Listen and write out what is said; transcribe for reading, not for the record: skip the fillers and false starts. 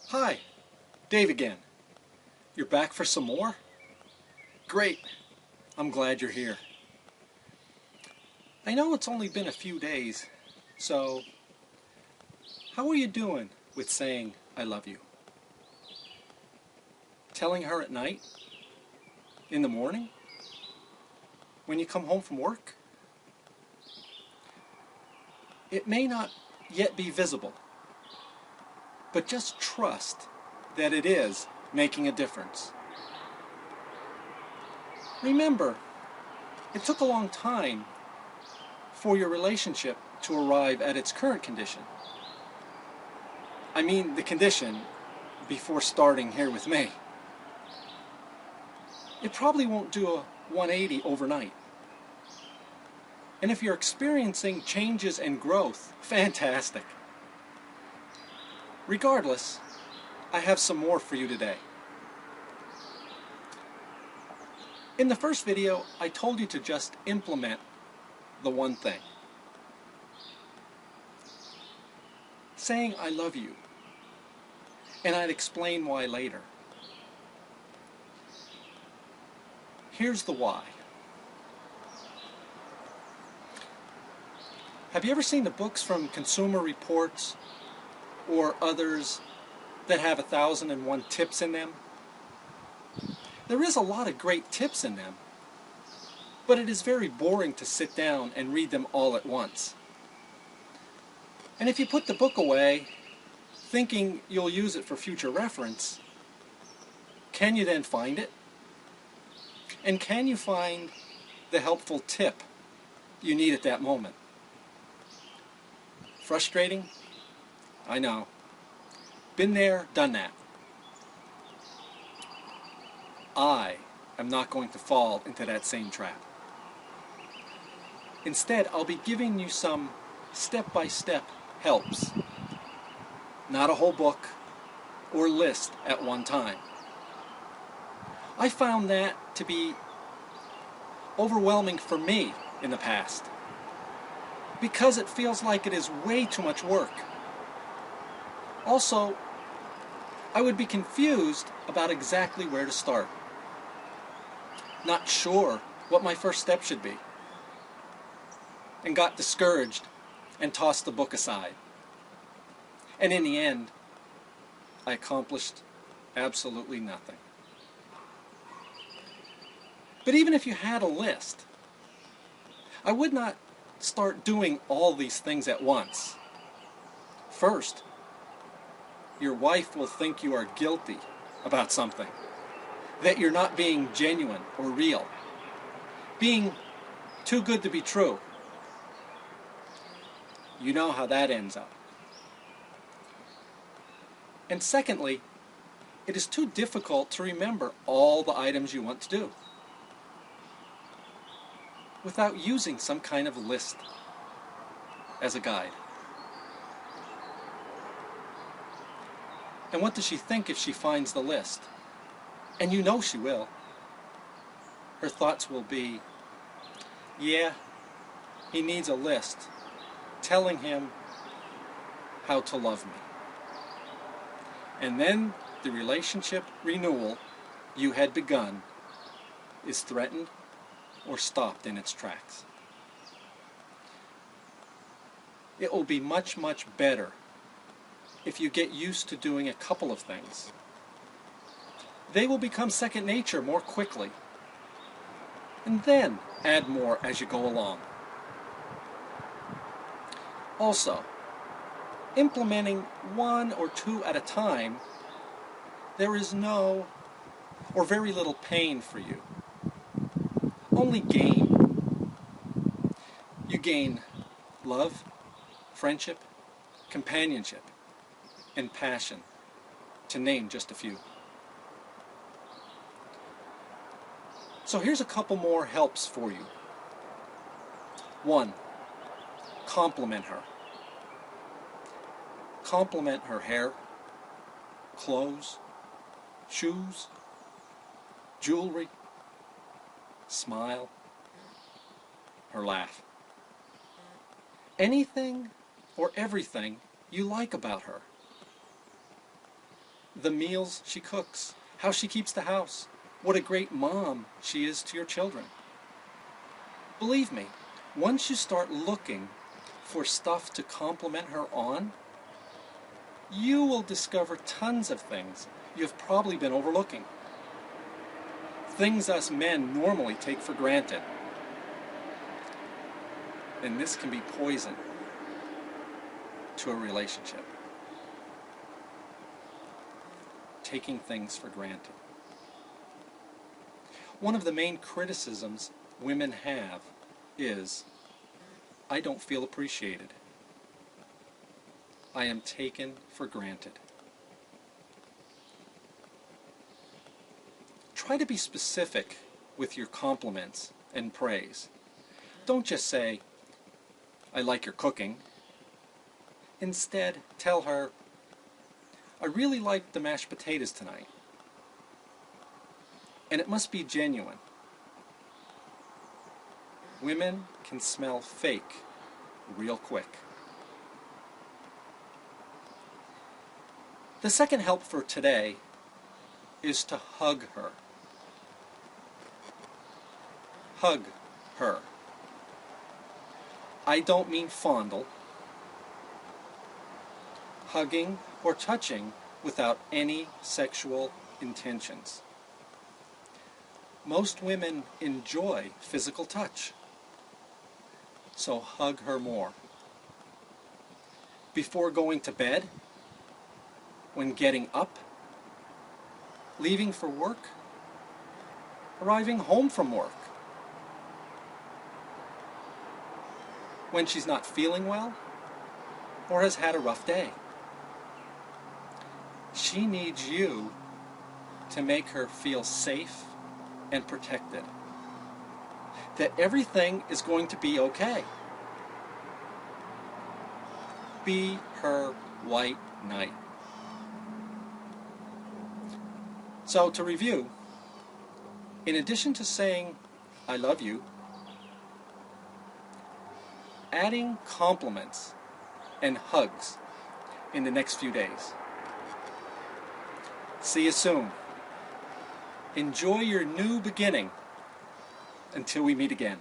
Hi, Dave again. You're back for some more? Great. I'm glad you're here. I know it's only been a few days, so how are you doing with saying I love you? Telling her at night? In the morning? When you come home from work? It may not yet be visible, but just trust that it is making a difference. Remember, it took a long time for your relationship to arrive at its current condition. I mean the condition before starting here with me. It probably won't do a 180 overnight. And if you're experiencing changes and growth, fantastic. Regardless, I have some more for you today. In the first video, I told you to just implement the one thing. Saying I love you. And I'd explain why later. Here's the why. Have you ever seen the books from Consumer Reports or others that have 1,001 tips in them? There is a lot of great tips in them, but it is very boring to sit down and read them all at once. And if you put the book away, thinking you'll use it for future reference, can you then find it? And can you find the helpful tip you need at that moment? Frustrating? I know. Been there, done that. I am not going to fall into that same trap. Instead, I'll be giving you some step-by-step helps. Not a whole book or list at one time. I found that to be overwhelming for me in the past, because it feels like it is way too much work. Also, I would be confused about exactly where to start. Not sure what my first step should be. And got discouraged and tossed the book aside. And in the end, I accomplished absolutely nothing. But even if you had a list, I would not start doing all these things at once. First, your wife will think you are guilty about something, that you're not being genuine or real, being too good to be true. You know how that ends up. And secondly, it is too difficult to remember all the items you want to do without using some kind of list as a guide. And what does she think if she finds the list? And you know she will. Her thoughts will be, yeah, he needs a list telling him how to love me. And then the relationship renewal you had begun is threatened or stopped in its tracks. It will be much, much better if you get used to doing a couple of things. They will become second nature more quickly, and then add more as you go along. Also, implementing one or two at a time, there is no or very little pain for you. Only gain. You gain love, friendship, companionship, and passion, to name just a few. So here's a couple more helps for you. 1. Compliment her. Compliment her hair, clothes, shoes, jewelry, smile, her laugh. Anything or everything you like about her. the meals she cooks, how she keeps the house, what a great mom she is to your children. Believe me, once you start looking for stuff to compliment her on, you will discover tons of things you've probably been overlooking. Things us men normally take for granted. And this can be poison to a relationship. Taking things for granted. One of the main criticisms women have is, I don't feel appreciated. I am taken for granted. Try to be specific with your compliments and praise. Don't just say, I like your cooking. Instead, tell her, I really liked the mashed potatoes tonight. And it must be genuine. Women can smell fake real quick. The second help for today is to hug her. Hug her. I don't mean fondle. Hugging or touching without any sexual intentions. Most women enjoy physical touch, so hug her more. Before going to bed, when getting up, leaving for work, arriving home from work, when she's not feeling well or has had a rough day. She needs you to make her feel safe and protected. That everything is going to be okay. Be her white knight. So to review, in addition to saying, I love you, adding compliments and hugs in the next few days. See you soon. Enjoy your new beginning until we meet again.